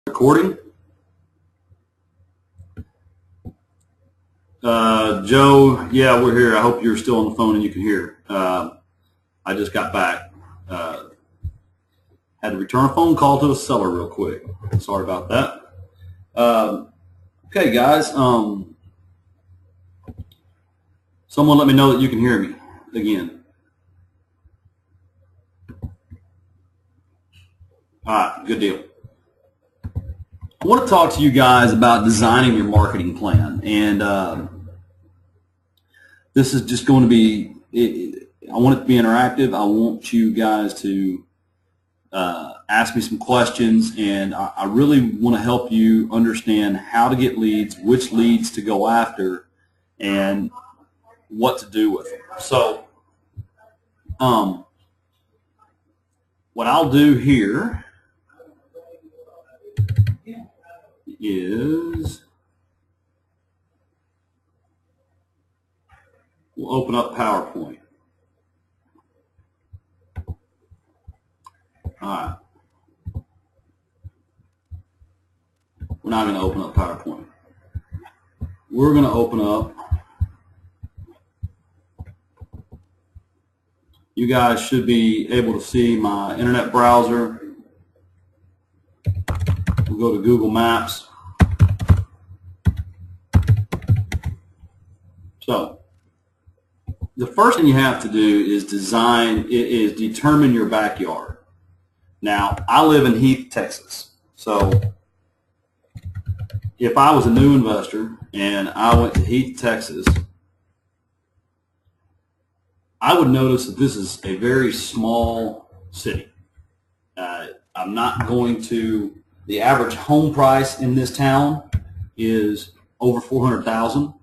Recording. Joe, yeah, we're here. I hope you're still on the phone and you can hear. I just got back. Had to return a phone call to the seller real quick. Sorry about that. Okay, guys. Someone let me know that you can hear me again. All right, good deal. I want to talk to you guys about designing your marketing plan, and this is just going to be, I want it to be interactive. I want you guys to ask me some questions, and I really want to help you understand how to get leads, which leads to go after, and what to do with them. So what I'll do here is we'll open up PowerPoint. All right. We're not going to open up PowerPoint. We're going to open up, you guys should be able to see my internet browser. We'll go to Google Maps. So the first thing you have to do is determine your backyard. Now, I live in Heath, Texas. So if I was a new investor and I went to Heath, Texas, I would notice that this is a very small city. I'm not going to, the average home price in this town is over $400,000.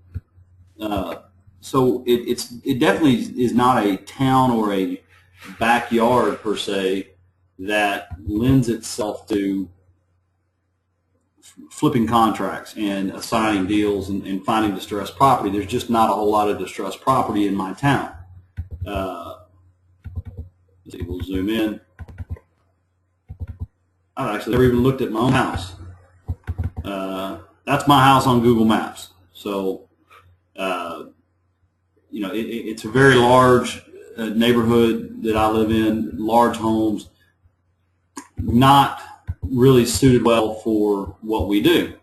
So it definitely is not a town or a backyard per se that lends itself to flipping contracts and assigning deals and finding distressed property. There's just not a whole lot of distressed property in my town. Let's see, we'll zoom in. I've actually never even looked at my own house. That's my house on Google Maps. So you know, it's a very large neighborhood that I live in, large homes, not really suited well for what we do.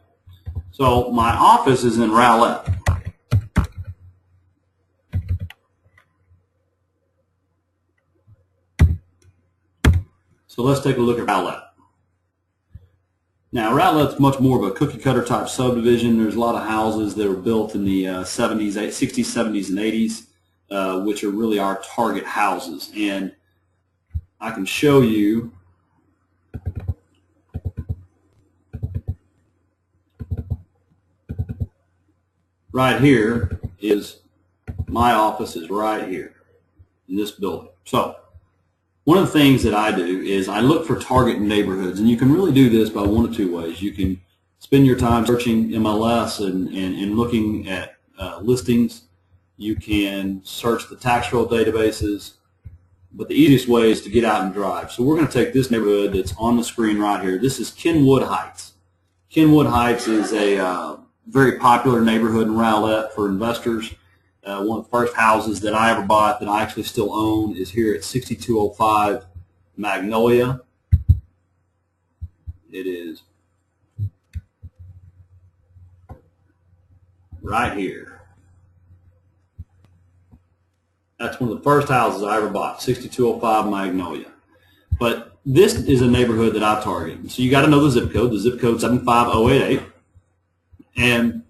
So my office is in Rowlett. So let's take a look at Rowlett. Now, Rowlett's much more of a cookie-cutter type subdivision. There's a lot of houses that were built in the 60s, 70s, and 80s, which are really our target houses. And I can show you right here is my office is right here in this building. So one of the things that I do is I look for target neighborhoods, and you can really do this by one of two ways. You can spend your time searching MLS and looking at listings. You can search the tax roll databases, but the easiest way is to get out and drive. So we're going to take this neighborhood that's on the screen right here. This is Kenwood Heights. Kenwood Heights is a very popular neighborhood in Rowlett for investors. One of the first houses that I ever bought that I actually still own is here at 6205 Magnolia. It is right here. That's one of the first houses I ever bought, 6205 Magnolia. But this is a neighborhood that I target. So you got to know the zip code. The zip code is 75088. And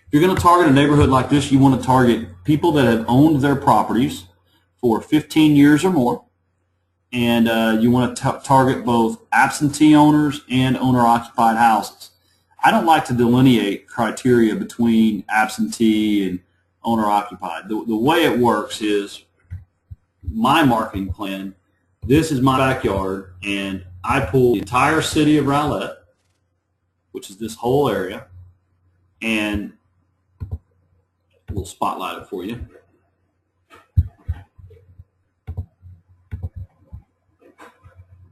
if you're going to target a neighborhood like this, you want to target people that have owned their properties for 15 years or more. And you want to target both absentee owners and owner-occupied houses. I don't like to delineate criteria between absentee and owner-occupied. The way it works is my marketing plan, this is my backyard, and I pull the entire city of Rowlett, which is this whole area, and we'll spotlight it for you.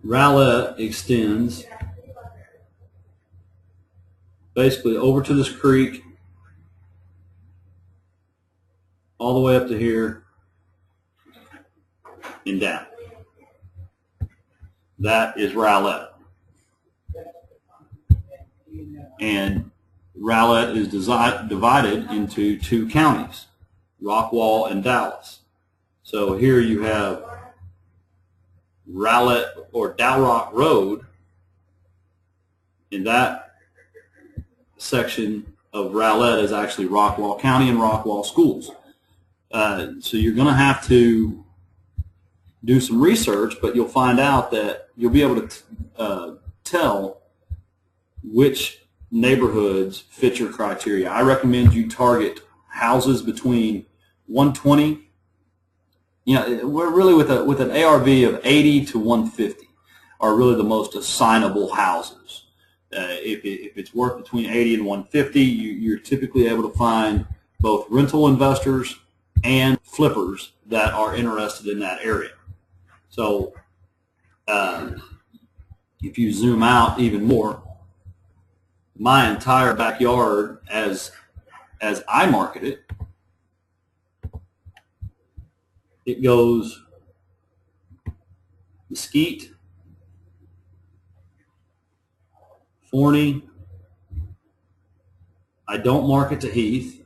Rowlett extends basically over to this creek, all the way up to here, and down. That is Rowlett. And Rowlett is divided into two counties, Rockwall and Dallas. So here you have Rowlett or Dalrock Road, and that section of Rowlett is actually Rockwall County and Rockwall schools. So you're going to have to do some research, but you'll find out that you'll be able to tell which neighborhoods fit your criteria. I recommend you target houses between 120. We're really with an ARV of 80 to 150 are really the most assignable houses. If it's worth between 80 and 150, you're typically able to find both rental investors and flippers that are interested in that area. So if you zoom out even more, my entire backyard, as I market it, it goes Mesquite, Forney. I don't market to Heath,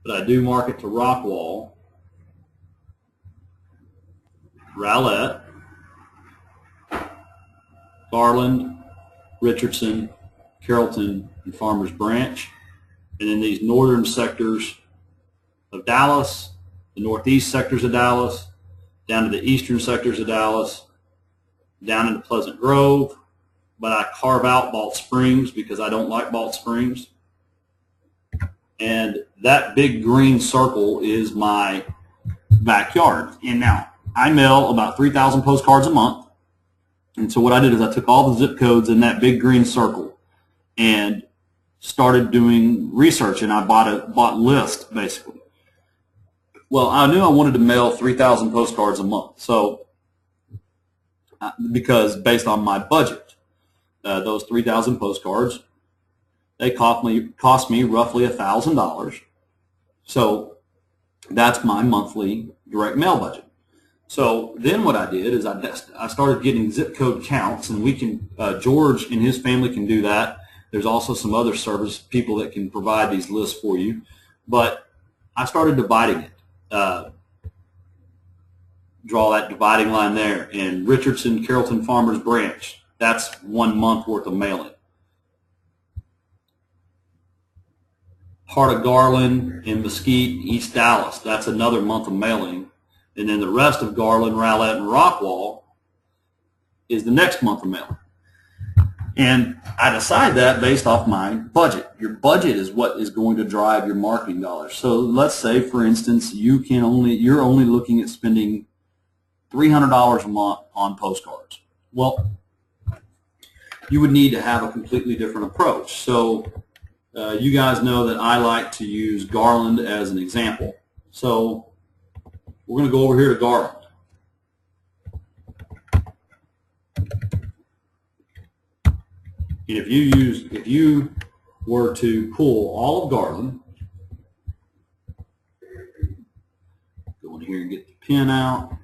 but I do market to Rockwall, Rowlett, Garland, Richardson, Carrollton, and Farmers Branch. And in these northern sectors of Dallas, the northeast sectors of Dallas, down to the eastern sectors of Dallas, down into Pleasant Grove, but I carve out Balch Springs because I don't like Balch Springs. And that big green circle is my backyard. And now, I mail about 3,000 postcards a month. And so what I did is I took all the zip codes in that big green circle and started doing research, and I bought lists, basically. Well, I knew I wanted to mail 3,000 postcards a month, so because based on my budget, those 3,000 postcards, they cost me roughly $1,000. So that's my monthly direct mail budget. So then what I did is I started getting zip code counts, and we can George and his family can do that. There's also some other service people that can provide these lists for you, but I started dividing it. Draw that dividing line there. And Richardson, Carrollton, Farmers Branch, that's 1 month worth of mailing. Heart of Garland and Mesquite, East Dallas, that's another month of mailing. And then the rest of Garland, Rowlett, and Rockwall is the next month of mailing. And I decide that based off my budget. Your budget is what is going to drive your marketing dollars. So let's say, for instance, you're only looking at spending $300 a month on postcards. Well, you would need to have a completely different approach. So you guys know that I like to use Garland as an example. So we're going to go over here to Garland. And if you were to pull all of Garland, go in here and get the pen out.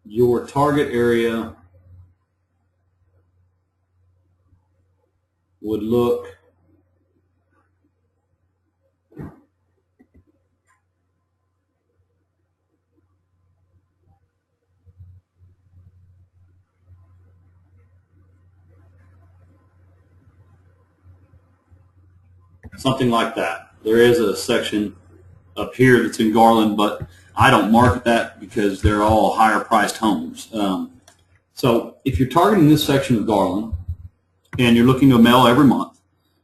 Your target area would look something like that. There is a section up here that's in Garland, but I don't market that because they're all higher priced homes. So if you're targeting this section of Garland and you're looking to mail every month,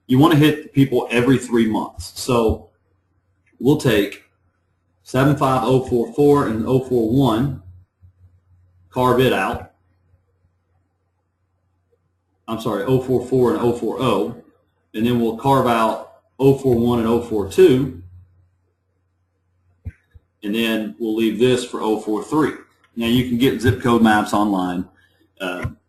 you want to hit people every 3 months. So we'll take 75044 and 041, carve it out. I'm sorry, 044 and 040, and then we'll carve out 041 and 042, and then we'll leave this for 043. Now you can get zip code maps online,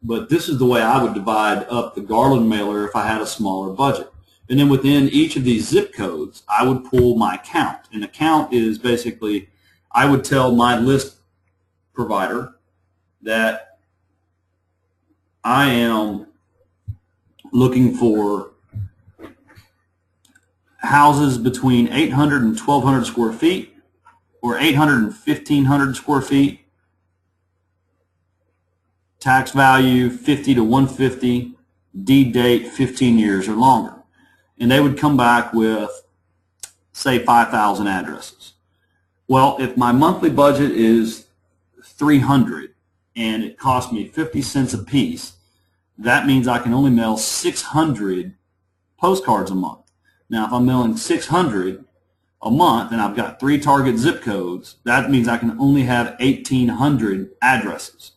but this is the way I would divide up the Garland mailer if I had a smaller budget. And then within each of these zip codes, I would pull my count. And a count is basically, I would tell my list provider that I am looking for houses between 800 and 1,200 square feet, or 800 and 1,500 square feet, tax value 50 to 150, deed date 15 years or longer. And they would come back with, say, 5,000 addresses. Well, if my monthly budget is $300 and it costs me 50 cents a piece, that means I can only mail 600 postcards a month. Now, if I'm mailing 600 a month and I've got 3 target zip codes, that means I can only have 1,800 addresses.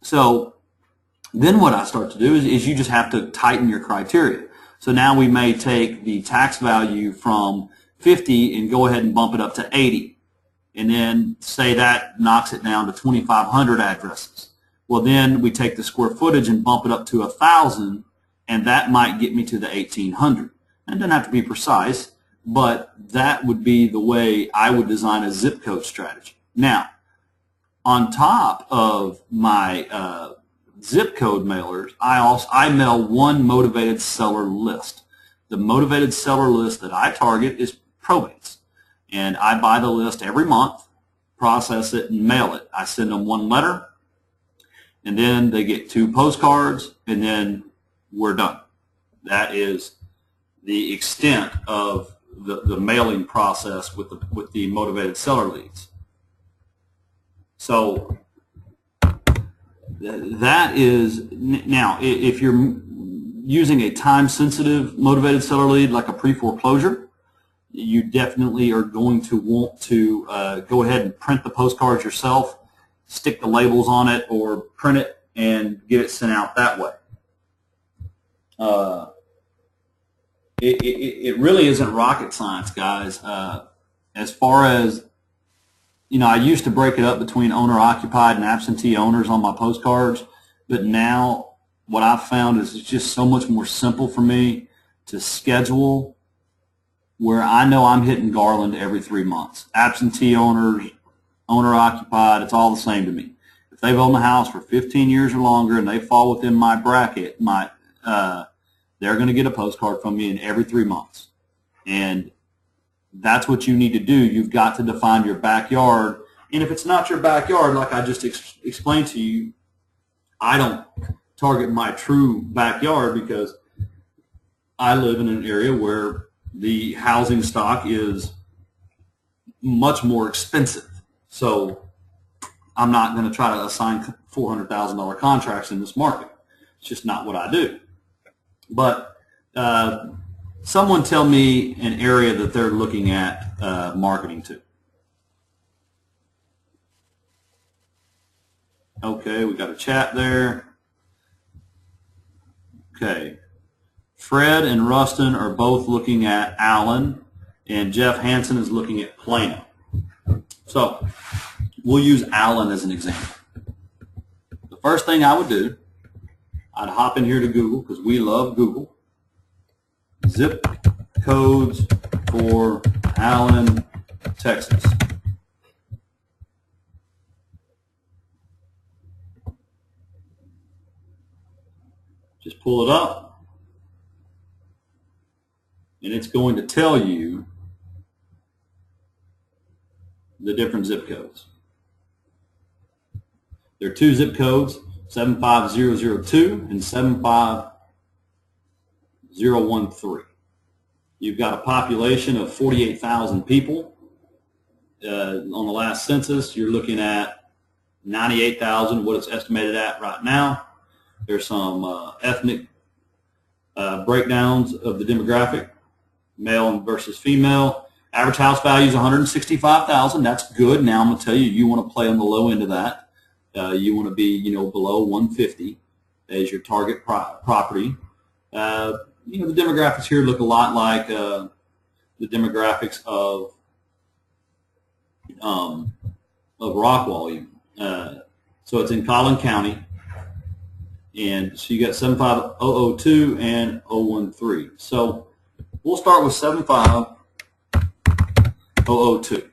So then what I start to do is you just have to tighten your criteria. So now we may take the tax value from 50 and go ahead and bump it up to 80. And then say that knocks it down to 2,500 addresses. Well, then we take the square footage and bump it up to 1,000, and that might get me to the 1,800. And it doesn't have to be precise, but that would be the way I would design a zip code strategy. Now, on top of my zip code mailers, I mail one motivated seller list. The motivated seller list that I target is probates, and I buy the list every month, process it, and mail it. I send them one letter, and then they get 2 postcards, and then we're done. That is the extent of the mailing process with the motivated seller leads. So that is, now if you're using a time-sensitive motivated seller lead like a pre-foreclosure, you definitely are going to want to go ahead and print the postcards yourself, stick the labels on it, or print it and get it sent out that way. It really isn't rocket science, guys. As far as, I used to break it up between owner-occupied and absentee owners on my postcards, but now what I've found is it's just so much more simple for me to schedule where I know I'm hitting Garland every 3 months. Absentee owners, owner-occupied, it's all the same to me. If they've owned the house for 15 years or longer and they fall within my bracket, they're going to get a postcard from me in every 3 months. And that's what you need to do. You've got to define your backyard. And if it's not your backyard, like I just explained to you, I don't target my true backyard because I live in an area where the housing stock is much more expensive. So I'm not going to try to assign $400,000 contracts in this market. It's just not what I do. But someone tell me an area that they're looking at marketing to. Okay, we got a chat there. Okay. Fred and Rustin are both looking at Allen, and Jeff Hansen is looking at Plano. So we'll use Allen as an example. The first thing I would do, I'd hop in here to Google, because we love Google. Zip codes for Allen, Texas. Just pull it up, and it's going to tell you the different zip codes. There are 2 zip codes, 75002 and 75013. You've got a population of 48,000 people. On the last census, you're looking at 98,000, what it's estimated at right now. There's some ethnic breakdowns of the demographic, male versus female. Average house value is $165,000. That's good. Now I'm going to tell you, you want to play on the low end of that. You want to be, below 150 as your target property. The demographics here look a lot like the demographics of of rock volume. So it's in Collin County, and so you got 75002 and 013. So we'll start with 75002.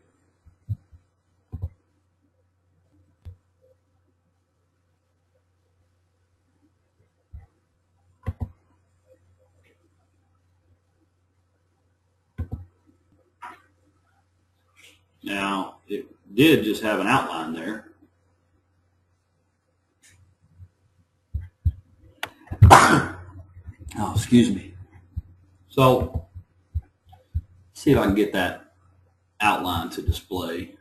Now, it did just have an outline there. Oh, excuse me. So, see if I can get that outline to display.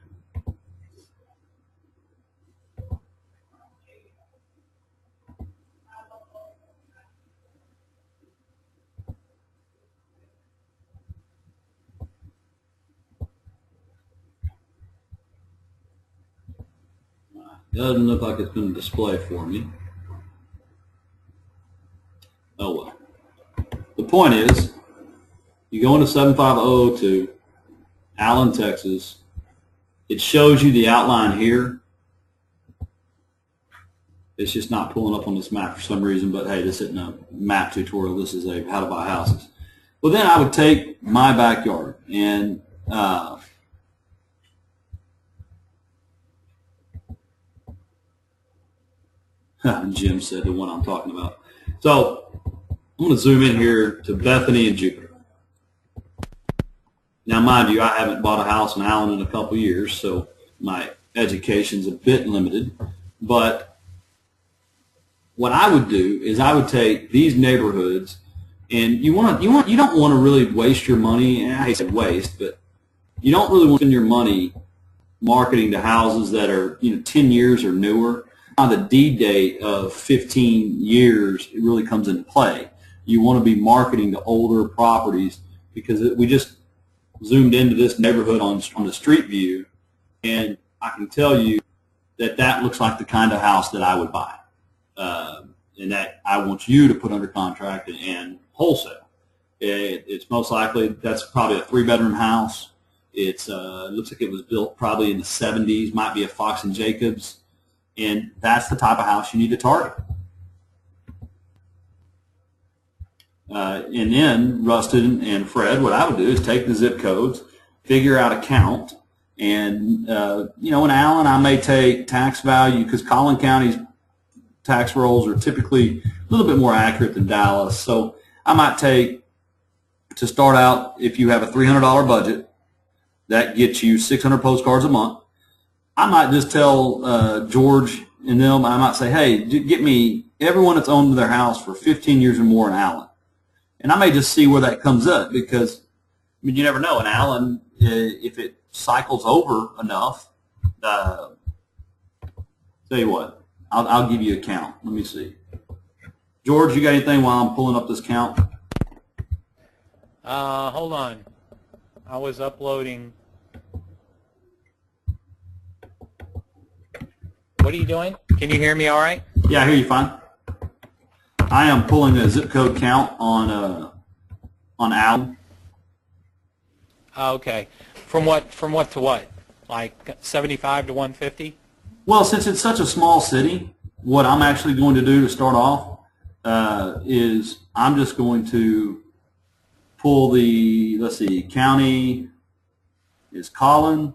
Doesn't look like it's going to display for me. Oh well. The point is, you go into 75002, Allen, Texas. It shows you the outline here. It's just not pulling up on this map for some reason, but hey, this isn't a map tutorial. This is a how to buy houses. Well, then I would take my backyard and Jim said the one I'm talking about. So I'm going to zoom in here to Bethany and Jupiter. Now, mind you, I haven't bought a house in Allen in a couple years, so my education's a bit limited. But what I would do is I would take these neighborhoods, and you don't want to really waste your money. And I say waste, but you don't really want to spend your money marketing to houses that are 10 years or newer. On the deed date of 15 years, it really comes into play. You want to be marketing to older properties because we just zoomed into this neighborhood on the street view, and I can tell you that that looks like the kind of house that I would buy, and that I want you to put under contract and wholesale. It's most likely that's probably a 3-bedroom house. It looks like it was built probably in the 70s, might be a Fox and Jacobs. And that's the type of house you need to target. And then Rustin and Fred, what I would do is take the zip codes, figure out a count, and in Allen I may take tax value because Collin County's tax rolls are typically a little bit more accurate than Dallas. So I might take, to start out, if you have a $300 budget, that gets you 600 postcards a month. I might just tell George and them, I might say, hey, get me everyone that's owned their house for 15 years or more in Allen. And I may just see where that comes up because, you never know. In Allen, if it cycles over enough, tell you what, I'll give you a count. Let me see. George, you got anything while I'm pulling up this count? Hold on. I was uploading. What are you doing? Can you hear me all right? Yeah, I hear you fine. I am pulling a zip code count on Allen. Okay. From what to what? Like 75 to 150? Well, since it's such a small city, what I'm actually going to do to start off is I'm just going to pull the, let's see, county is Collin.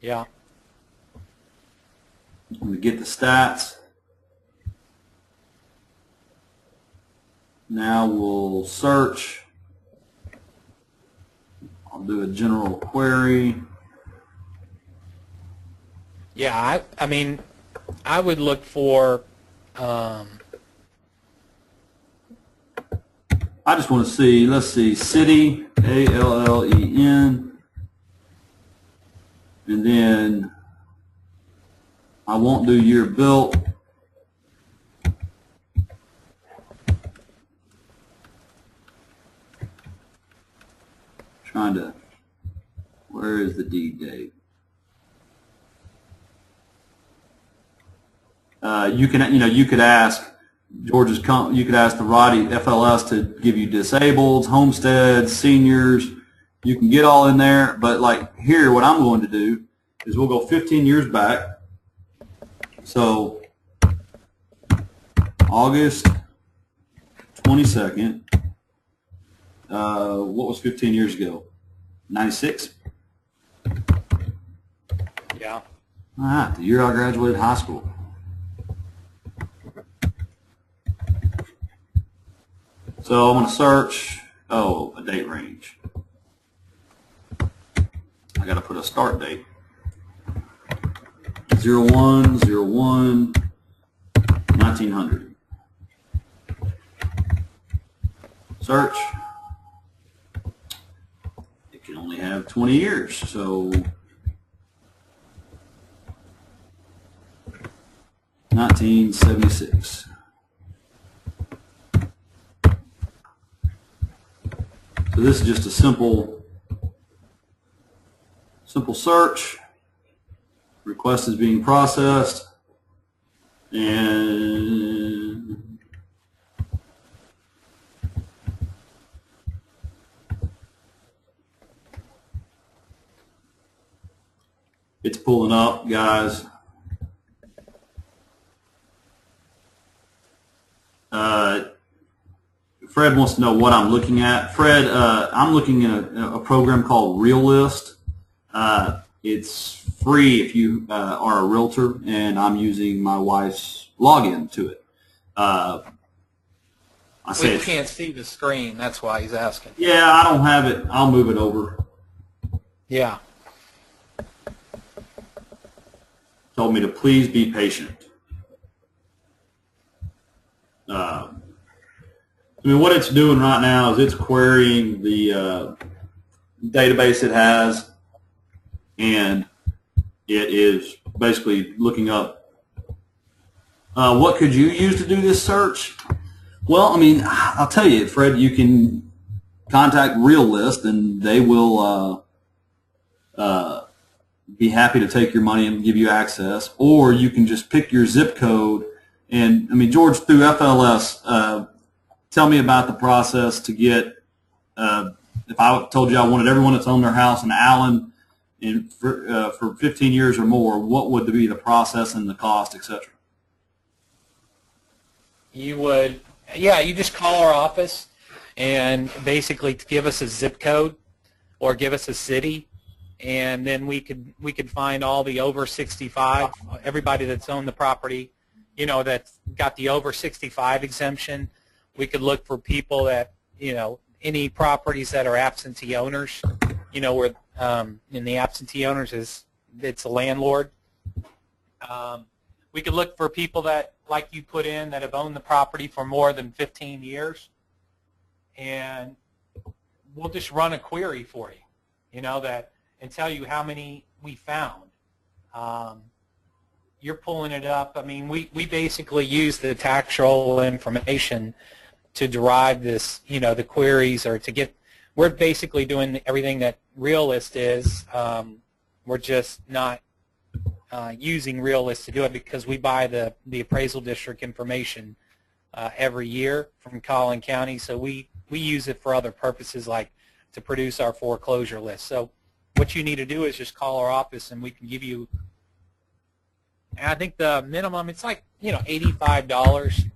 Yeah. I'm going to get the stats. Now we'll search. I'll do a general query. Yeah, I mean, I would look for. I just want to see, let's see, city, ALLEN, and then I won't do year built. Trying to, where is the deed date? You could ask George's, you could ask the Roddy FLS to give you disabled, homesteads, seniors. You can get all in there, but like here, what I'm going to do is we'll go 15 years back. So August 22nd. What was 15 years ago? 96? Yeah. All right, the year I graduated high school. So I'm going to search, a date range. I got to put a start date. 01/01/1900. Search. It can only have 20 years, so 1976. So this is just a simple search. Request is being processed, and it's pulling up, guys. Fred wants to know what I'm looking at. Fred, I'm looking at a program called RealList. It's free if you are a realtor, and I'm using my wife's login to it. We can't see the screen. That's why he's asking. Yeah, I don't have it. I'll move it over. Yeah. Told me to please be patient. What it's doing right now is it's querying the database it has, and it is basically looking up what could you use to do this search. Well, I'll tell you, Fred, you can contact RealList, and they will be happy to take your money and give you access, or you can just pick your zip code. And George, through FLS, tell me about the process to get, if I told you I wanted everyone that's owned their house in Allen for 15 years or more, what would be the process and the cost, etc.? You just call our office and basically give us a zip code or give us a city, and then we could find all the over 65, everybody that's owned the property, that's got the over 65 exemption. We could look for people that, any properties that are absentee owners, where in the absentee owners it's a landlord. We could look for people that, like you put in, that have owned the property for more than 15 years, and we'll just run a query for you, and tell you how many we found. You're pulling it up. We basically use the tax roll information to derive this, the queries, or to get. We're basically doing everything that RealList is. We're just not using RealList to do it, because we buy the appraisal district information every year from Collin County. So we use it for other purposes, like to produce our foreclosure list. So what you need to do is just call our office, and we can give you. And I think the minimum, it's like $85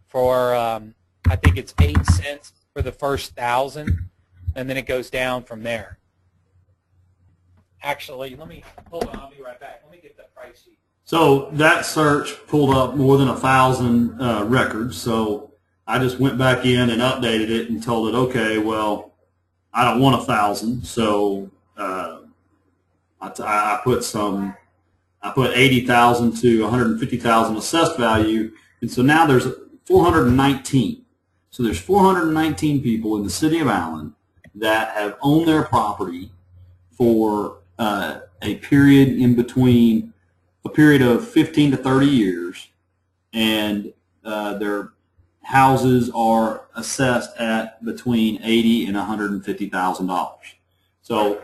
for. I think it's 8 cents for the first 1,000, and then it goes down from there. Actually, hold on, I'll be right back. Let me get the price sheet. So that search pulled up more than 1,000 records. So I just went back in and updated it and told it, okay, well, I don't want 1,000, so I put 80,000 to 150,000 assessed value, and so now there's 419. So there's 419 people in the city of Allen that have owned their property for a period in between, a period of 15 to 30 years, and their houses are assessed at between $80,000 and $150,000. So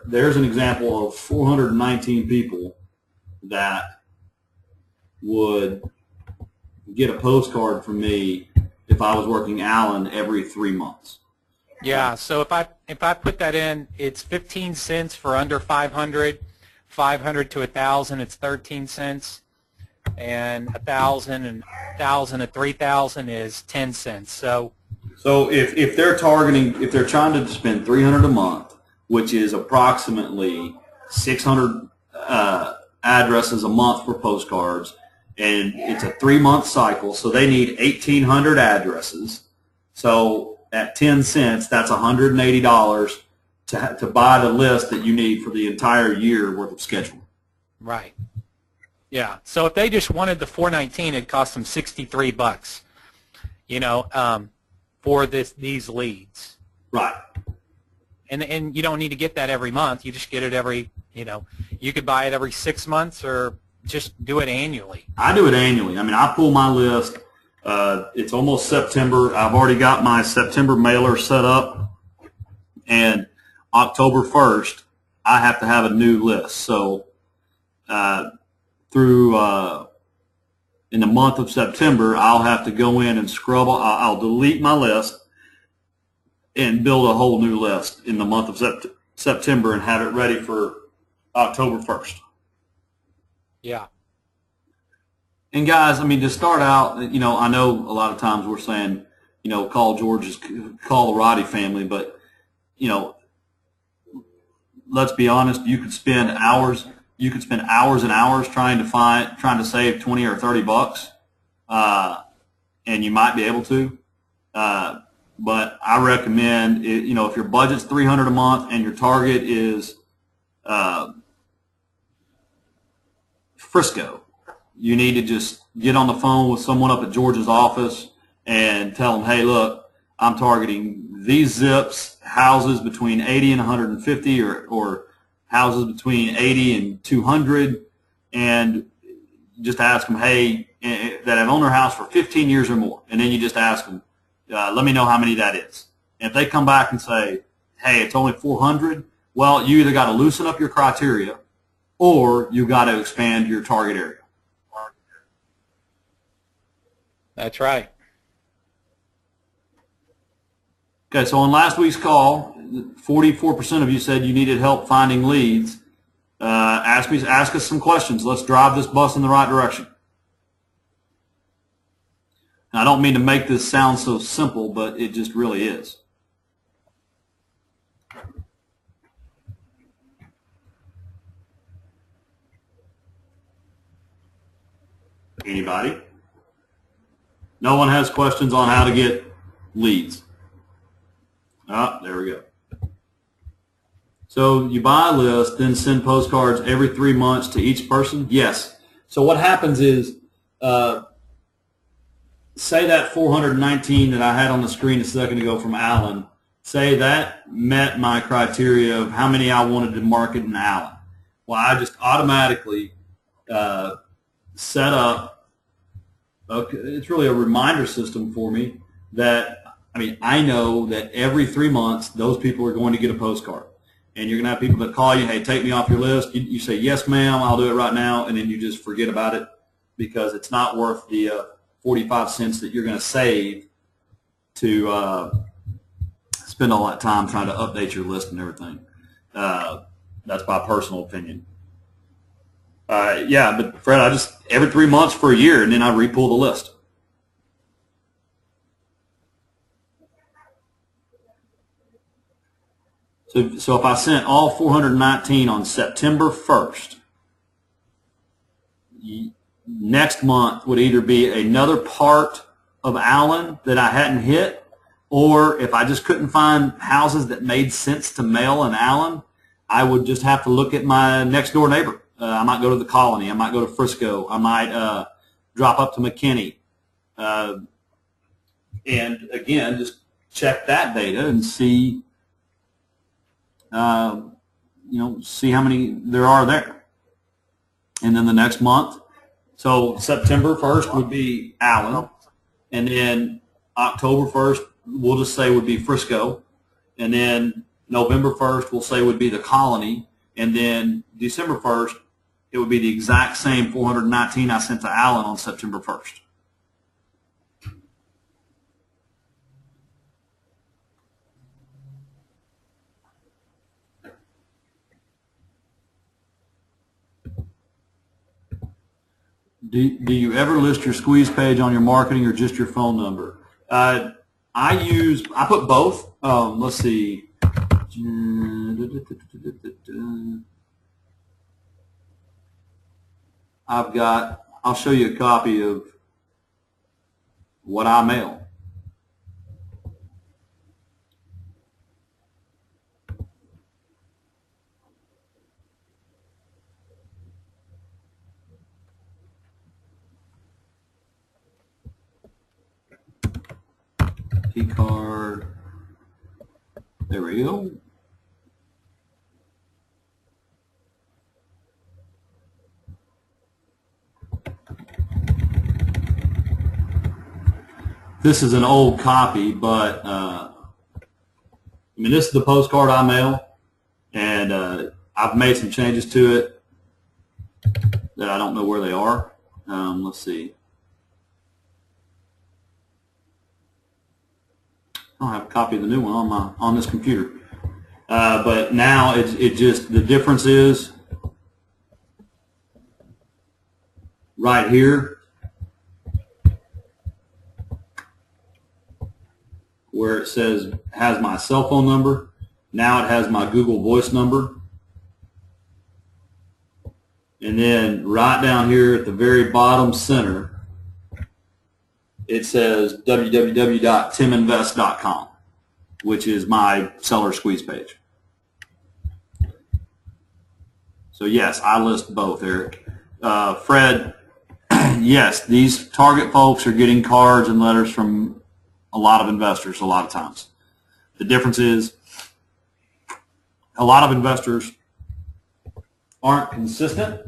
there's an example of 419 people that would get a postcard from me if I was working Allen every 3 months. Yeah, so if I put that in, it's 15 cents for under 500, 500 to 1,000, it's 13 cents, and 1,000 to 3,000 is 10 cents. So if they're targeting, if they're trying to spend $300 a month, which is approximately 600 addresses a month for postcards, and it's a 3-month cycle, so they need 1,800 addresses. So at 10 cents, that's $180 to buy the list that you need for the entire year worth of schedule. Right. Yeah. So if they just wanted the 419, it'd cost them $63, you know, for these leads. Right. And you don't need to get that every month. You just get it every, you know, you could buy it every 6 months or just do it annually. I do it annually. I mean, I pull my list. It's almost September. I've already got my September mailer set up, and October 1st, I have to have a new list. So through in the month of September, I'll have to go in and scrub. I'll delete my list and build a whole new list in the month of September and have it ready for October 1st. Yeah. And guys, I mean, to start out, you know, I know a lot of times we're saying, you know, call the Roddy family, but, you know, let's be honest, you could spend hours and hours trying to save 20 or 30 bucks, and you might be able to. But I recommend, you know, if your budget's $300 a month and your target is Frisco, you need to just get on the phone with someone up at George's office and tell them, hey, look, I'm targeting these zips, houses between 80 and 150, or houses between 80 and 200, and just ask them, hey, that have owned their house for 15 years or more. And then you just ask them, let me know how many that is. And if they come back and say, hey, it's only 400, well, you either got to loosen up your criteria or you got to expand your target area. That's right. Okay, so on last week's call, 44% of you said you needed help finding leads. Ask us some questions. Let's drive this bus in the right direction. And I don't mean to make this sound so simple, but it just really is. Anybody? No one has questions on how to get leads. Ah, there we go. So you buy a list, then send postcards every 3 months to each person? Yes. So what happens is, say that 419 that I had on the screen a second ago from Allen, say that met my criteria of how many I wanted to market in Allen. Well, I just automatically set up, it's really a reminder system for me that, I mean, I know that every 3 months those people are going to get a postcard. And you're going to have people that call you, hey, take me off your list. You say, yes, ma'am, I'll do it right now, and then you just forget about it because it's not worth the 45 cents that you're going to save to spend all that time trying to update your list and everything. That's my personal opinion. Yeah, but Fred, I just, every 3 months for a year, and then I repull the list. So if I sent all 419 on September 1st, next month would either be another part of Allen that I hadn't hit, or if I just couldn't find houses that made sense to mail in Allen, I would just have to look at my next door neighbor. I might go to the Colony. I might go to Frisco. I might drop up to McKinney. And again, just check that data and see, see how many there are there. And then the next month, so September 1st would be Allen, and then October 1st, we'll just say would be Frisco, and then November 1st, we'll say would be the Colony, and then December 1st, it would be the exact same 419 I sent to Allen on September 1st. Do you ever list your squeeze page on your marketing or just your phone number? I put both. Let's see. I'll show you a copy of what I mail. Key card. There we go. This is an old copy, but I mean, this is the postcard I mail, and I've made some changes to it that I don't know where they are. Let's see. I don't have a copy of the new one on this computer, but now it just, the difference is right here where it says has my cell phone number. Now it has my Google Voice number. And then right down here at the very bottom center, it says www.timinvest.com, which is my seller squeeze page. So yes, I list both, Eric. Fred, yes, these target folks are getting cards and letters from a lot of investors a lot of times. The difference is a lot of investors aren't consistent,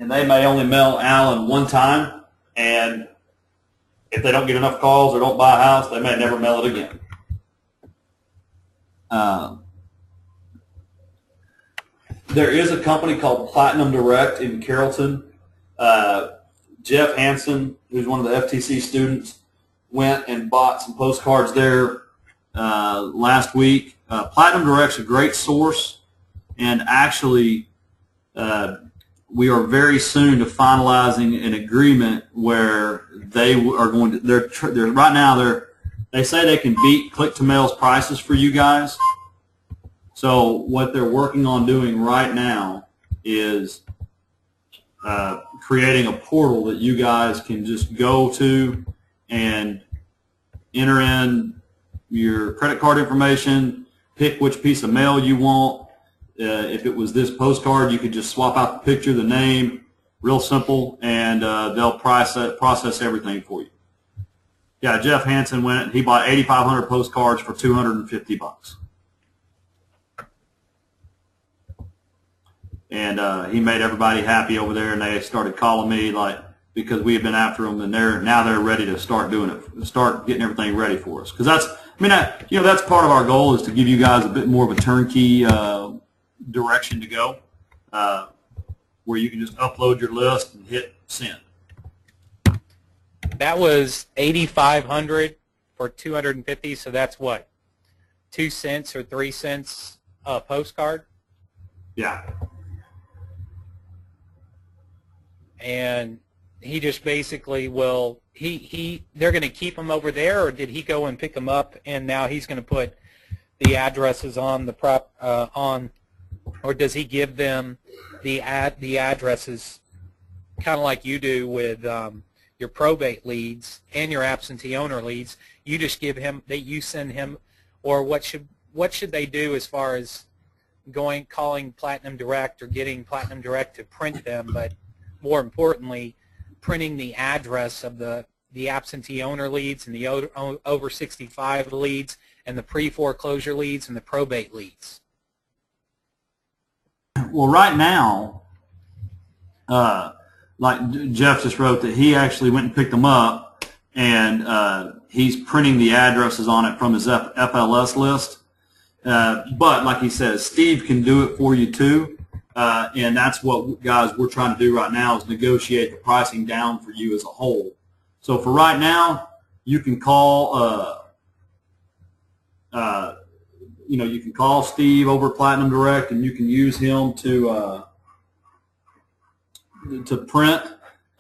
and they may only mail Alan one time, and if they don't get enough calls or don't buy a house, they may never mail it again. There is a company called Platinum Direct in Carrollton. Jeff Hansen, who's one of the FTC students, went and bought some postcards there last week. Platinum Direct's a great source, and actually we are very soon to finalizing an agreement where they are going to, they're right now they say they can beat Click2Mail's prices for you guys. So what they're working on doing right now is creating a portal that you guys can just go to and enter in your credit card information, pick which piece of mail you want. If it was this postcard, you could just swap out the picture, the name, real simple, and they'll process everything for you. Yeah, Jeff Hansen went, he bought 8,500 postcards for $250. And he made everybody happy over there, and they started calling me because we had been after them, and now they're ready to start doing it, start getting everything ready for us. Because that's part of our goal, is to give you guys a bit more of a turnkey direction to go, where you can just upload your list and hit send. That was 8,500 for 250. So that's what, 2 cents or 3 cents a postcard. Yeah. And he just basically will, they're going to keep them over there, or did he go and pick them up and now he's going to put the addresses on the or does he give them the addresses kind of like you do with your probate leads and your absentee owner leads? You just give him, you send him, or what should they do as far as calling Platinum Direct or getting Platinum Direct to print them, but more importantly, printing the address of the absentee owner leads and the over 65 leads and the pre-foreclosure leads and the probate leads? Well, right now, like Jeff just wrote, that he actually went and picked them up, and he's printing the addresses on it from his FLS list. But like he says, Steve can do it for you too. And that's what, guys, we're trying to do right now, is negotiate the pricing down for you as a whole. So for right now, you can call, you can call Steve over at Platinum Direct, and you can use him to to print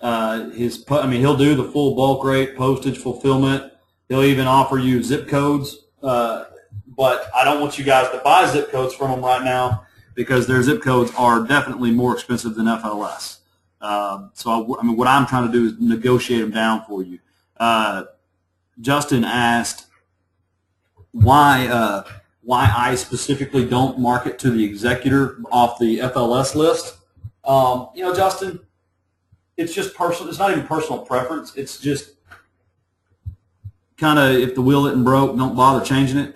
he'll do the full bulk rate, postage, fulfillment. He'll even offer you zip codes. But I don't want you guys to buy zip codes from them right now because their zip codes are definitely more expensive than FLS. What I'm trying to do is negotiate them down for you. Justin asked why I specifically don't market to the executor off the FLS list. Justin, it's just personal. It's not even personal preference. It's just kind of if the wheel isn't broke, don't bother changing it.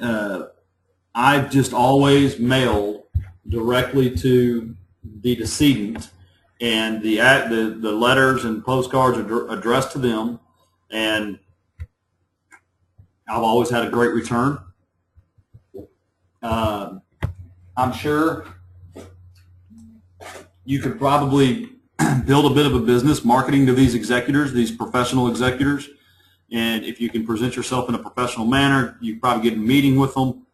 I've just always mailed directly to the decedent, and the letters and postcards are addressed to them, and I've always had a great return. I'm sure you could probably build a bit of a business marketing to these executors, these professional executors, and if you can present yourself in a professional manner, you probably get a meeting with them,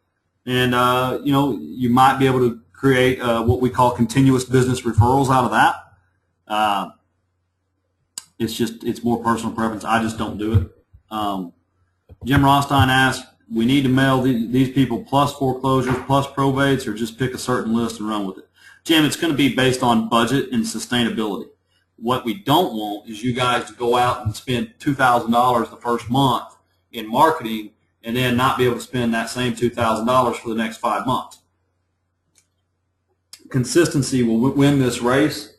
and you might be able to create what we call continuous business referrals out of that. It's more personal preference. I just don't do it. Jim Rostein asked, we need to mail these people plus foreclosures, plus probates, or just pick a certain list and run with it. Jim, it's going to be based on budget and sustainability. What we don't want is you guys to go out and spend $2,000 the first month in marketing and then not be able to spend that same $2,000 for the next 5 months. Consistency will win this race.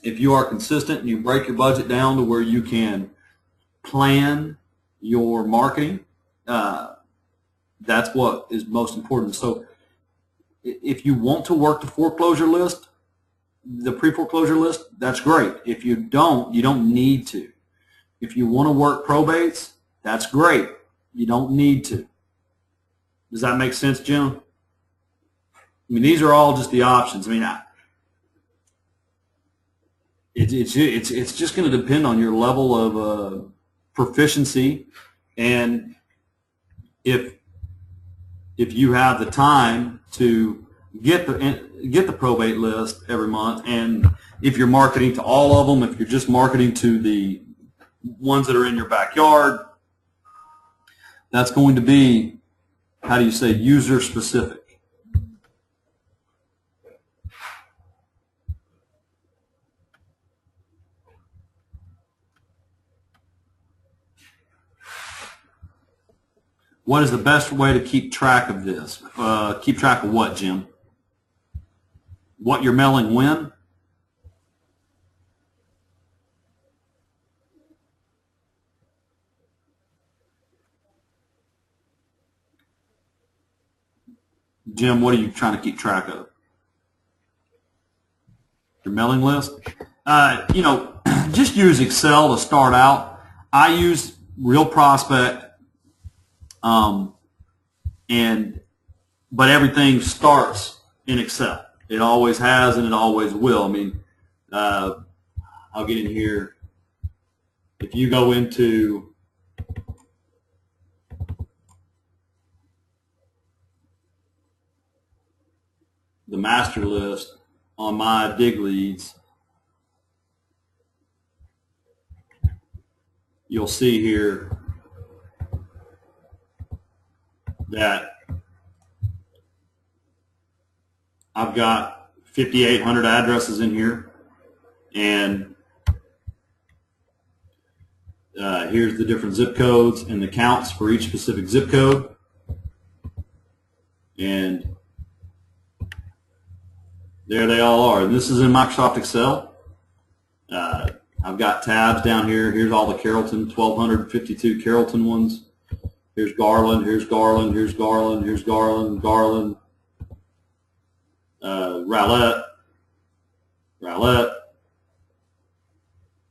If you are consistent and you break your budget down to where you can plan your marketing, that's what is most important. So if you want to work the foreclosure list, the pre-foreclosure list, that's great. If you don't, you don't need to. If you want to work probates, that's great. You don't need to. Does that make sense, Jim? I mean, these are all just the options. I mean, it's just going to depend on your level of proficiency, and if you have the time to get the probate list every month, and if you're marketing to all of them, if you're just marketing to the ones that are in your backyard, that's going to be, how do you say, user specific. What is the best way to keep track of this? Keep track of what, Jim? What you're mailing when? Jim, what are you trying to keep track of? Your mailing list? Just use Excel to start out. I use Real Prospect. But everything starts in Excel. It always has, and it always will. I mean, I'll get in here. If you go into the master list on my dig leads, you'll see here that I've got 5,800 addresses in here, and here's the different zip codes and the counts for each specific zip code, and there they all are. And this is in Microsoft Excel. I've got tabs down here. Here's all the Carrollton, 1,252 Carrollton ones. Here's Garland, here's Garland, here's Garland, here's Garland, Garland, Rowlett.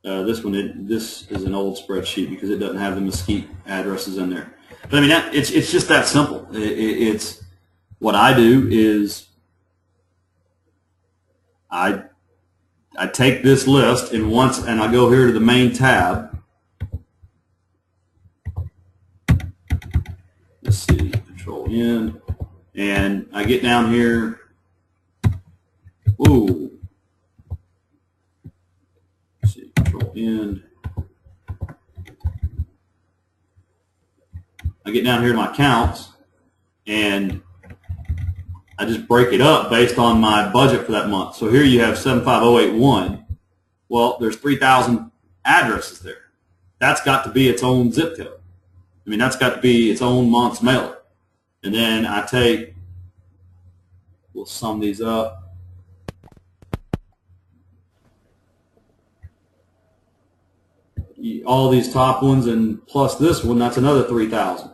This is an old spreadsheet because it doesn't have the Mesquite addresses in there. But I mean, it's just that simple. It's what I do is I take this list and I go here to the main tab. Let's see, Control N, and I get down here. Ooh, And I get down here to my counts, and I just break it up based on my budget for that month. So here you have 75081. Well, there's 3,000 addresses there. That's got to be its own zip code. I mean, that's got to be its own month's mailer. And then I take, we'll sum these up. All these top ones and plus this one, that's another 3,000.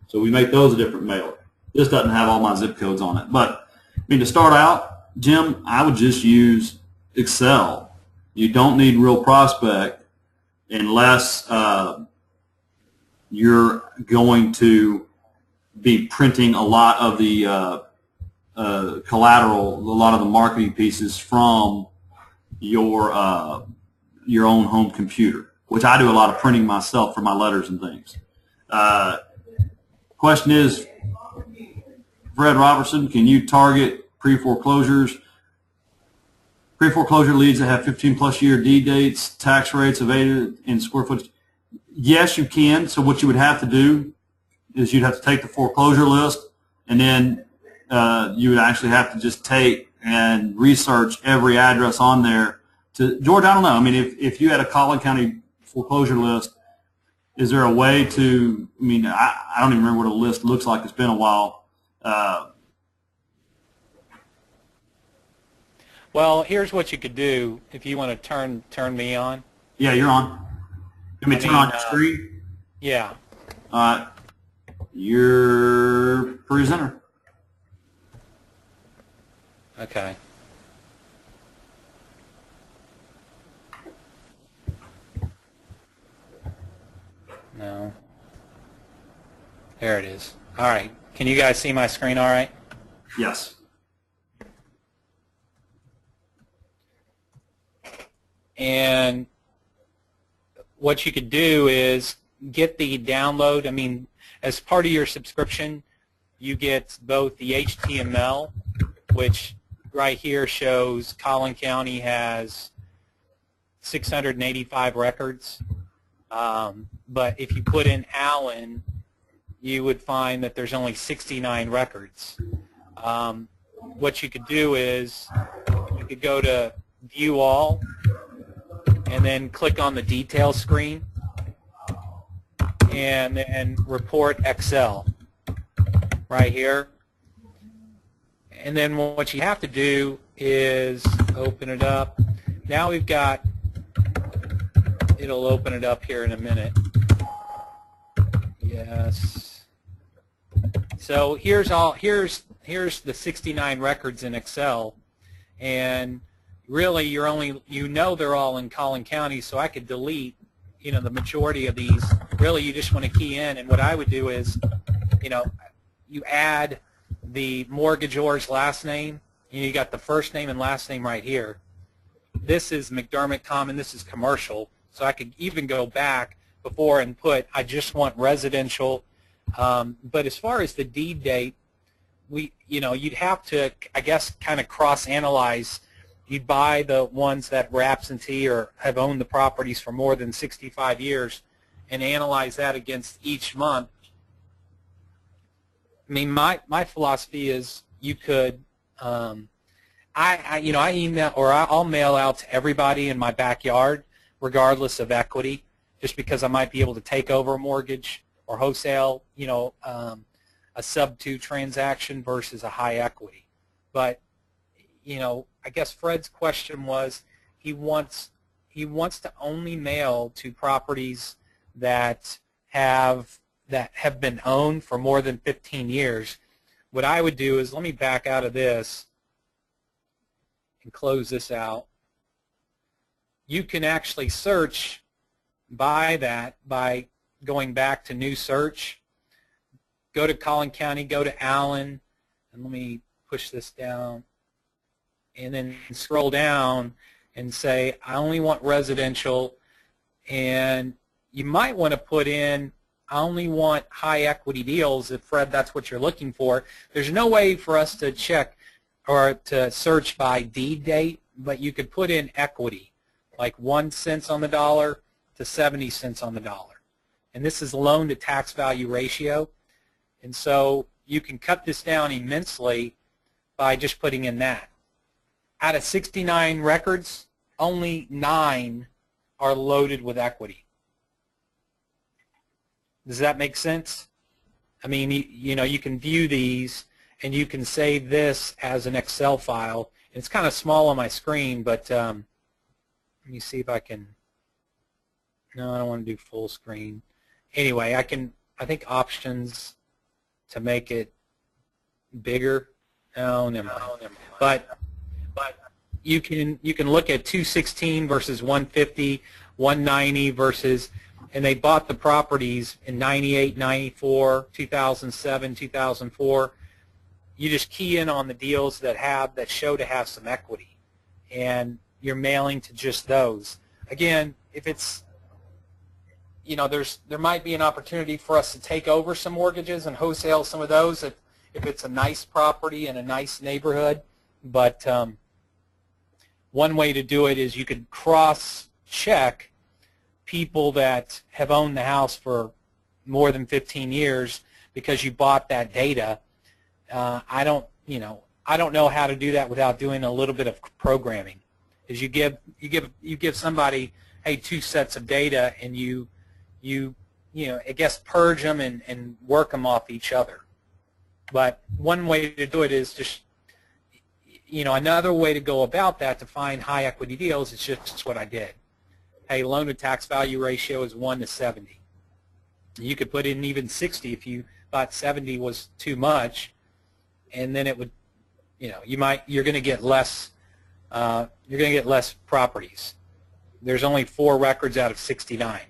So we make those a different mailer. This doesn't have all my zip codes on it. But, I mean, to start out, Jim, I would just use Excel. You don't need Real Prospect unless you're going to be printing a lot of the collateral, a lot of the marketing pieces from your own home computer, which I do a lot of printing myself for my letters and things. Question is, Fred Robertson, can you target pre-foreclosure leads that have 15-plus year deed dates, tax rates evaded in square footage? Yes, you can. So what you would have to do is you'd have to take the foreclosure list, and then you would actually have to just take and research every address on there. George, I don't know. I mean, if you had a Collin County foreclosure list, is there a way to, I mean, I don't even remember what a list looks like. It's been a while. Well, here's what you could do if you want to turn me on. Yeah, you're on. Let me turn on your screen. Yeah. You're presenter. Okay. No. There it is. All right. Can you guys see my screen all right? Yes. And what you could do is get the download. I mean, as part of your subscription, you get both the HTML, which right here shows Collin County has 685 records. But if you put in Allen, you would find that there's only 69 records. What you could do is you could go to View All and then click on the detail screen and then Report Excel right here. And then what you have to do is open it up. Now we've got, it'll open it up here in a minute. Yes. So here's the 69 records in Excel, and really you know they're all in Collin County, so I could delete, you know, the majority of these. Really, you just want to key in, and what I would do is, you know, you add the mortgagor's last name. You got the first name and last name right here. This is McDermott Common. This is commercial. So I could even go back before and put, I just want residential. But as far as the deed date, you'd have to, I guess, kind of cross-analyze. You'd buy the ones that were absentee or have owned the properties for more than 65 years and analyze that against each month. I mean, my philosophy is you could, I email or I'll mail out to everybody in my backyard, regardless of equity, just because I might be able to take over a mortgage or wholesale, a sub-2 transaction versus a high equity. But, I guess Fred's question was he wants to only mail to properties that have been owned for more than 15 years. What I would do is, let me back out of this and close this out. You can actually search by that by going back to new search. Go to Collin County, go to Allen, and let me push this down, and then scroll down and say, I only want residential, and you might want to put in, I only want high equity deals if, Fred, that's what you're looking for. There's no way for us to check or to search by deed date, but you could put in equity. like 1 cent on the dollar to 70 cents on the dollar. And this is loan to tax value ratio. And so you can cut this down immensely by just putting in that. Out of 69 records, only 9 are loaded with equity. Does that make sense? I mean, you know, you can view these and you can save this as an Excel file. It's kind of small on my screen, but let me see if I can. No, I don't want to do full screen. Anyway, I think options to make it bigger. Oh, never mind. But you can look at 216 versus 150, 190 versus, and they bought the properties in 98, 94, 2007, 2004. You just key in on the deals that show to have some equity, and you're mailing to just those. Again, if it's, you know, there might be an opportunity for us to take over some mortgages and wholesale some of those if it's a nice property in a nice neighborhood. But one way to do it is you could cross-check people that have owned the house for more than 15 years because you bought that data. I don't know how to do that without doing a little bit of programming. Is you give somebody, hey, 2 sets of data, and you know, I guess purge them and work them off each other. But one way to do it is just, you know, another way to go about that to find high equity deals is just what I did. Hey, loan to tax value ratio is 1 to 70. You could put in even 60 if you thought 70 was too much, and then it would, you know, you're going to get less properties. There's only 4 records out of 69.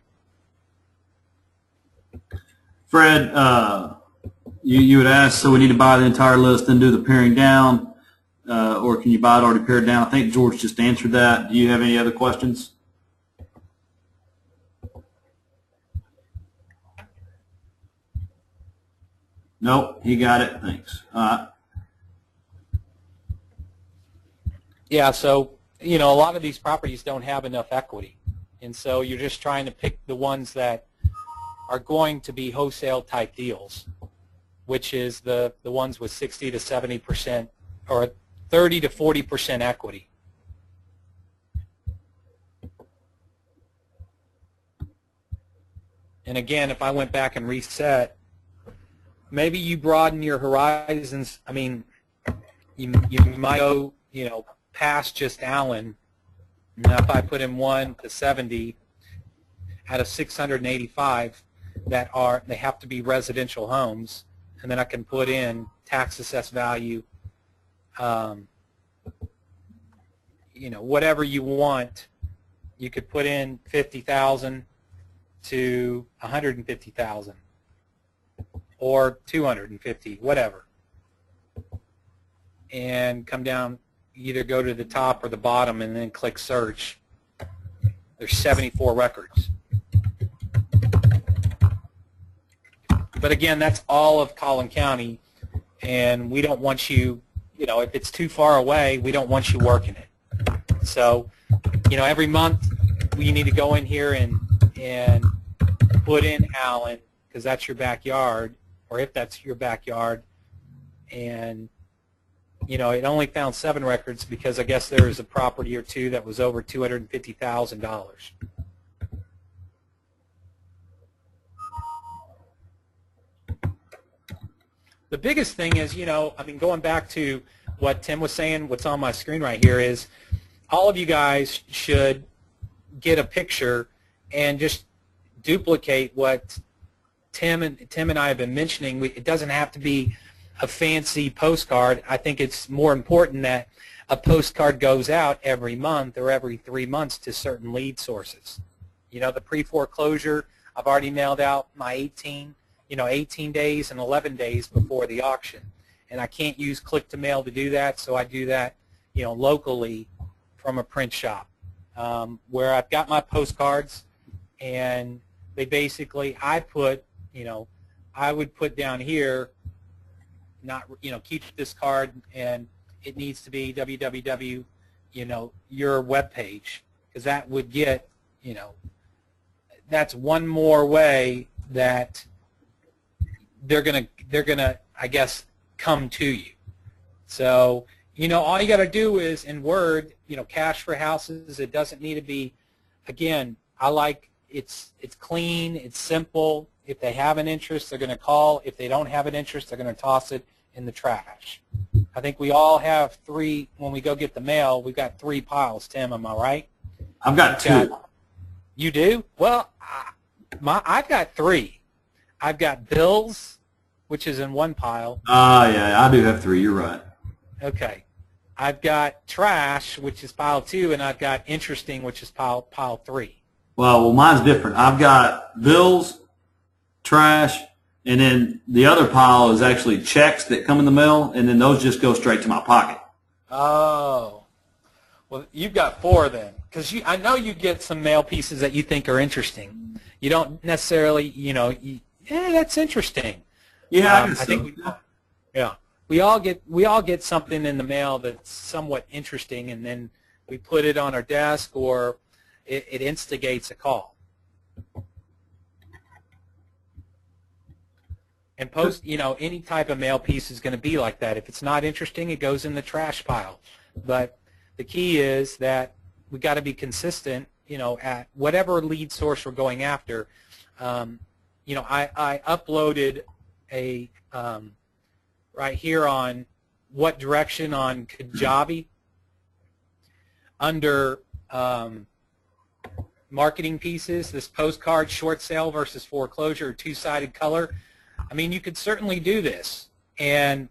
Fred, you had asked, so we need to buy the entire list and do the paring down, or can you buy it already pared down? I think George just answered that. Do you have any other questions? Nope, he got it. Thanks. Yeah, so, you know, a lot of these properties don't have enough equity, and so you're just trying to pick the ones that are going to be wholesale type deals, which is the ones with 60 to 70% or 30 to 40% equity. And again, if I went back and reset, maybe you broaden your horizons. I mean, you might go, you know, past just Allen. Now, if I put in 1 to 70 out of 685 they have to be residential homes, and then I can put in tax assessed value, you know, whatever you want. You could put in 50,000 to 150,000 or 250, whatever, and come down, either go to the top or the bottom and then click search. There's 74 records. But again, that's all of Collin County, and we don't want you, you know, if it's too far away, we don't want you working it. So, you know, every month we need to go in here and put in Allen, because that's your backyard, or if that's your backyard, and, you know, it only found 7 records because I guess there was a property or 2 that was over $250,000. The biggest thing is, you know, I mean, going back to what Tim was saying, what's on my screen right here is all of you guys should get a picture and just duplicate what Tim and I have been mentioning. It doesn't have to be a fancy postcard. I think it's more important that a postcard goes out every month or every 3 months to certain lead sources. You know, the pre-foreclosure, I've already mailed out my 18 days and 11 days before the auction. And I can't use click-to-mail to do that, so I do that, you know, locally from a print shop, where I've got my postcards, and they basically, I put, you know, I would put down here, not, you know, keep this card, and it needs to be www, you know, your web page. because that would get, you know, that's one more way that they're gonna, I guess, come to you. So, you know, all you got to do is in Word, you know, cash for houses. It doesn't need to be, again, I like it's clean, it's simple. If they have an interest, they're going to call. If they don't have an interest, they're going to toss it in the trash. I think we all have three, when we go get the mail, we've got 3 piles, Tim, am I right? I've got 2. You do? Well, I've got 3. I've got bills, which is in one pile. Yeah, I do have 3. You're right. Okay. I've got trash, which is pile 2, and I've got interesting, which is pile 3. Well, mine's different. I've got bills, trash, and then the other pile is actually checks that come in the mail, and then those just go straight to my pocket. Oh. Well, you've got 4 then, because I know you get some mail pieces that you think are interesting. You don't necessarily, you know, yeah, that's interesting. Yeah, I think we all get something in the mail that's somewhat interesting, and then we put it on our desk, or it instigates a call. And post, you know, any type of mail piece is going to be like that. If it's not interesting, it goes in the trash pile. But the key is that we got to be consistent, you know, at whatever lead source we're going after. You know, I uploaded a right here on what direction on Kajabi under marketing pieces, this postcard short sale versus foreclosure, 2-sided color. I mean, you could certainly do this, and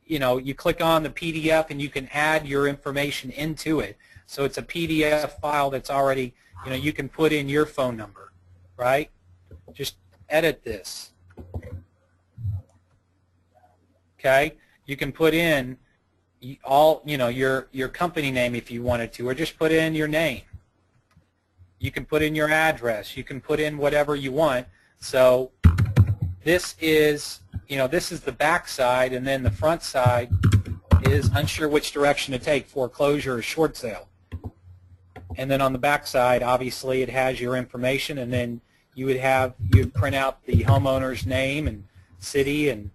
you know, you click on the PDF and you can add your information into it. So it's a PDF file that's already, you know, you can put in your phone number, right? Just edit this. Okay, you can put in all, you know, your company name if you wanted to, or just put in your name. You can put in your address. You can put in whatever you want. So this is, you know, this is the back side, and then the front side is unsure which direction to take, foreclosure or short sale. And then on the back side, obviously, it has your information, and then you'd print out the homeowner's name and city and,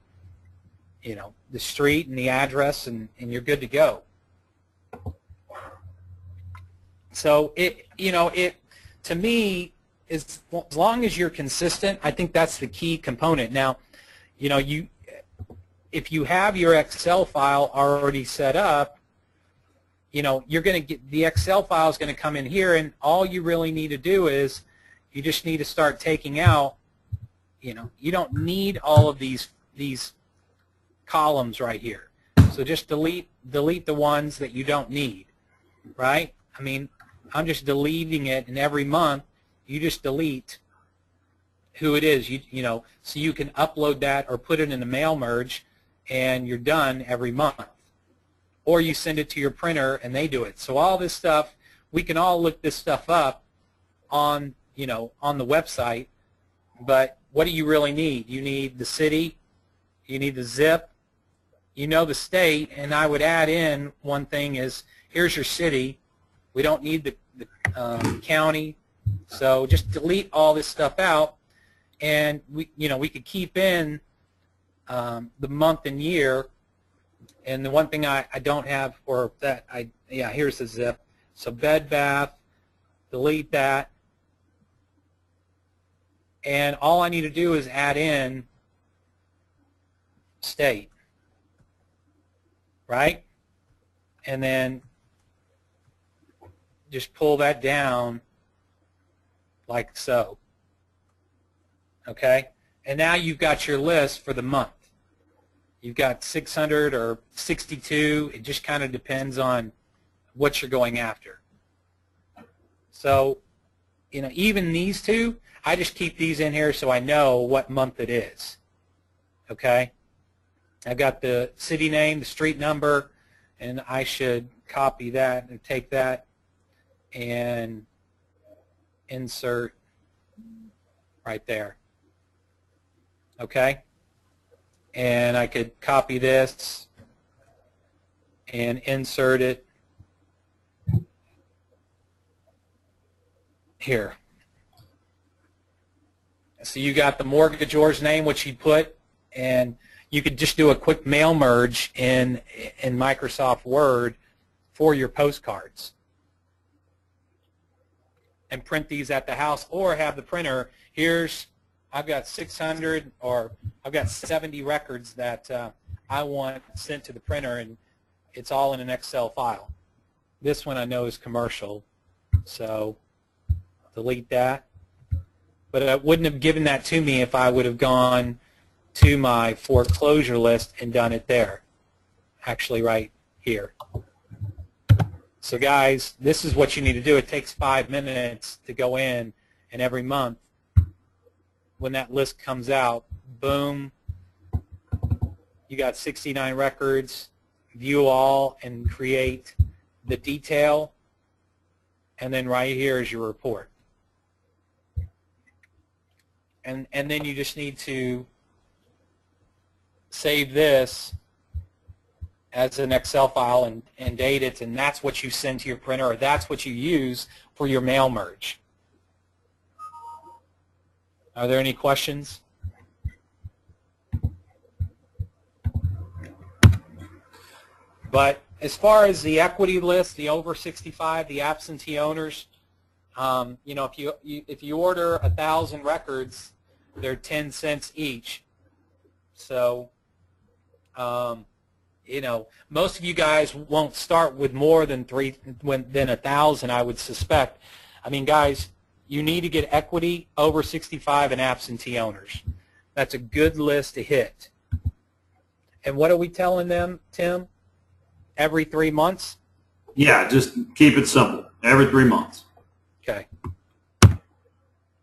you know, the street and the address, and you're good to go. So it, you know, it, to me, as long as you're consistent, I think that's the key component. Now, you know, if you have your Excel file already set up, you know, you're going to get the Excel file is going to come in here, and all you really need to do is you just need to start taking out, you know, you don't need all of these columns right here. So just delete the ones that you don't need, right? I mean, I'm just deleting it, and every month you just delete who it is, you know, so you can upload that or put it in a mail merge, and you're done every month. Or you send it to your printer and they do it. So all this stuff, we can all look this stuff up on, you know, on the website, but what do you really need? You need the city, you need the zip, you know, the state, and I would add in one thing is, here's your city. We don't need the county, so just delete all this stuff out, and we could keep in the month and year. And the one thing I don't have, or that here's the zip. So Bed Bath, delete that, and all I need to do is add in state, right? And then just pull that down like so. Okay? And now you've got your list for the month. You've got 600 or 62. It just kind of depends on what you're going after. So, you know, even these two, I just keep these in here so I know what month it is. Okay? I've got the city name, the street number, and I should copy that and take that and insert right there. Okay? And I could copy this and insert it here. So you got the mortgagor's name, which you put, and you could just do a quick mail merge in Microsoft Word for your postcards and print these at the house, or have the printer, I've got 600 or I've got 70 records that I want sent to the printer, and it's all in an Excel file. This one I know is commercial, so delete that. But I wouldn't have given that to me if I would have gone to my foreclosure list and done it there, actually right here. So guys, this is what you need to do. It takes 5 minutes to go in, and every month when that list comes out, boom, you got 69 records, view all and create the detail, and then right here is your report. And then you just need to save this as an Excel file and date it, and that's what you send to your printer, or that's what you use for your mail merge. Are there any questions? But as far as the equity list, the over 65, the absentee owners, you know, if you order 1,000 records, they're 10 cents each. So, you know, most of you guys won't start with more than 1,000, I would suspect. I mean, guys, you need to get equity, over 65, and absentee owners. That's a good list to hit. And what are we telling them, Tim? Every 3 months? Yeah, just keep it simple. Every 3 months. Okay.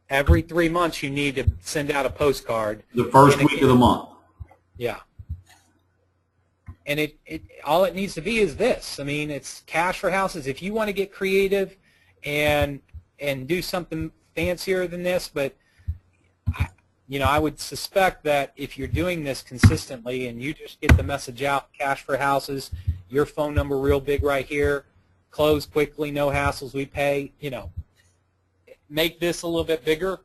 Every 3 months you need to send out a postcard. The first week of the month. Yeah. And all it needs to be is this. I mean, it's cash for houses. If you want to get creative and do something fancier than this, but you know, I would suspect that if you're doing this consistently and you just get the message out, cash for houses, your phone number real big right here, close quickly, no hassles, we pay, you know, make this a little bit bigger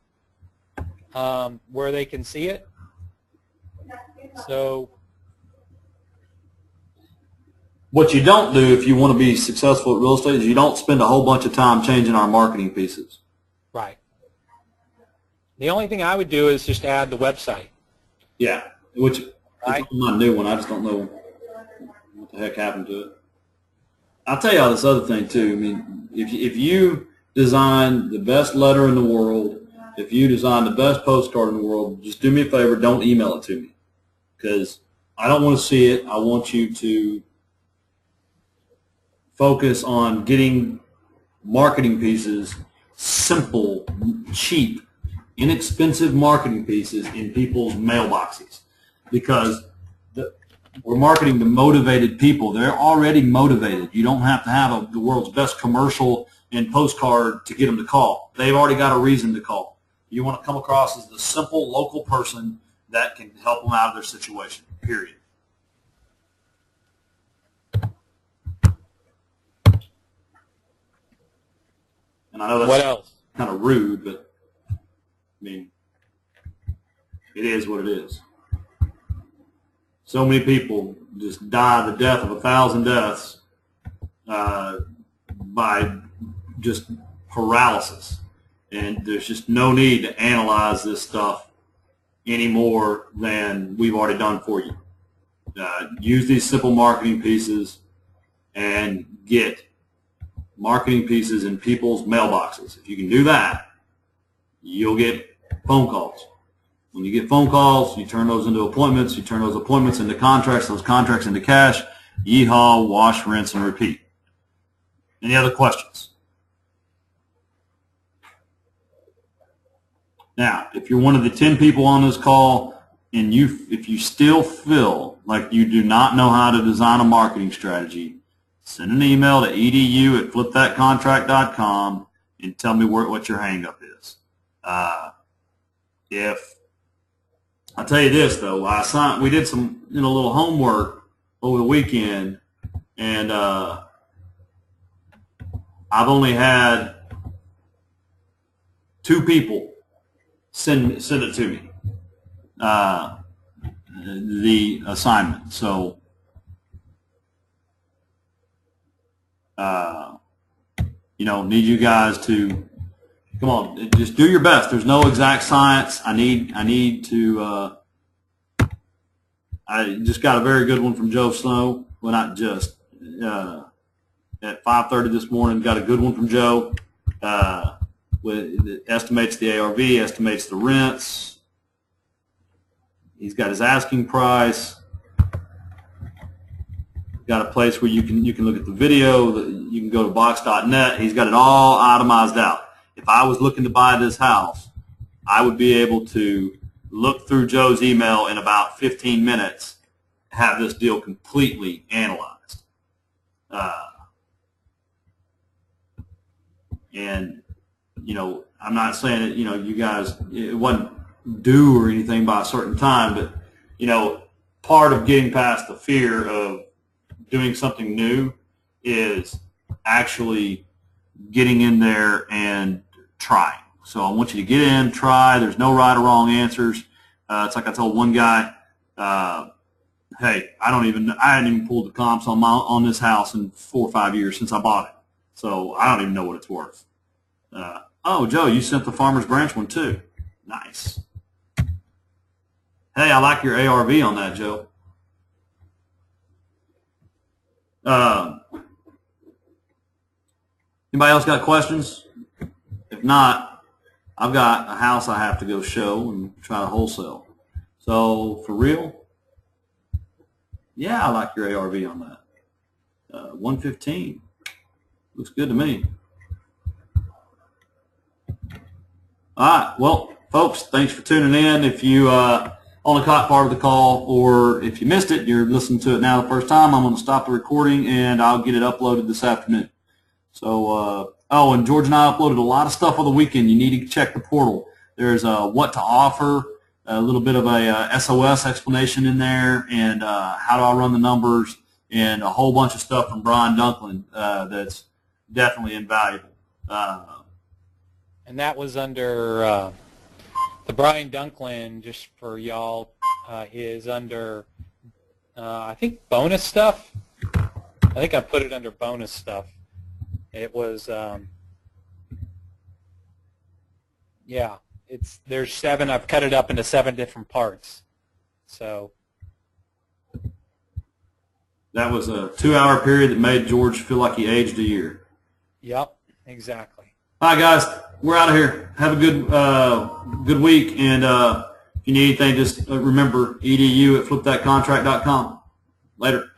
where they can see it. So what you don't do if you want to be successful at real estate is you don't spend a whole bunch of time changing our marketing pieces. Right. The only thing I would do is just add the website. Yeah, which right? is not a new one. I just don't know what the heck happened to it. I'll tell y'all this other thing too. I mean, if you design the best letter in the world, if you design the best postcard in the world, just do me a favor, don't email it to me, because I don't want to see it. I want you to focus on getting marketing pieces, simple, cheap, inexpensive marketing pieces in people's mailboxes, because we're marketing to motivated people. They're already motivated. You don't have to have the world's best commercial and postcard to get them to call. They've already got a reason to call. You want to come across as the simple local person that can help them out of their situation, period. And I know that's kind of rude, but I mean, it is what it is. So many people just die the death of 1,000 deaths by just paralysis. And there's just no need to analyze this stuff any more than we've already done for you. Use these simple marketing pieces and get marketing pieces in people's mailboxes. If you can do that, you'll get phone calls. When you get phone calls, you turn those into appointments. You turn those appointments into contracts, those contracts into cash. Yeehaw, wash, rinse, and repeat. Any other questions? Now, if you're one of the 10 people on this call and if you still feel like you do not know how to design a marketing strategy, send an email to edu@FlipThatContract.com and tell me what your hang-up is. I'll tell you this though, we did some little homework over the weekend, and I've only had 2 people send it to me, the assignment. So need you guys to come on, just do your best. There's no exact science. I need to. I just got a very good one from Joe Snow. Well, not just at 5:30 this morning. Got a good one from Joe. It estimates the ARV, estimates the rents. He's got his asking price. Got a place where you can look at the video. You can go to box.net. He's got it all itemized out. If I was looking to buy this house, I would be able to look through Joe's email in about 15 minutes, have this deal completely analyzed. And I'm not saying that you guys, it wasn't due or anything by a certain time, but part of getting past the fear of doing something new is actually getting in there and trying. So I want you to get in, try. There's no right or wrong answers. It's like I told one guy, hey, I hadn't even pulled the comps on this house in 4 or 5 years since I bought it. So I don't even know what it's worth. Oh, Joe, you sent the Farmers Branch one too. Nice. Hey, I like your ARV on that, Joe. Anybody else got questions? If not, I've got a house I have to go show and try to wholesale. So for real, yeah, I like your ARV on that. 115 looks good to me. All right, well, folks, thanks for tuning in. If you only caught part of the call, or if you missed it, you're listening to it now the first time, I'm going to stop the recording and I'll get it uploaded this afternoon. So, oh, and George and I uploaded a lot of stuff on the weekend. You need to check the portal. There's what to offer, a little bit of a SOS explanation in there, and how do I run the numbers, and a whole bunch of stuff from Brian Dunklin that's definitely invaluable. And that was under the Brian Dunklin, just for y'all, is under, I think, bonus stuff. I think I put it under bonus stuff. It was, yeah, there's 7. I've cut it up into 7 different parts. So that was a 2-hour period that made George feel like he aged a year. Yep, exactly. All right, guys, we're out of here. Have a good week, and if you need anything, just remember edu@flipthatcontract.com. Later.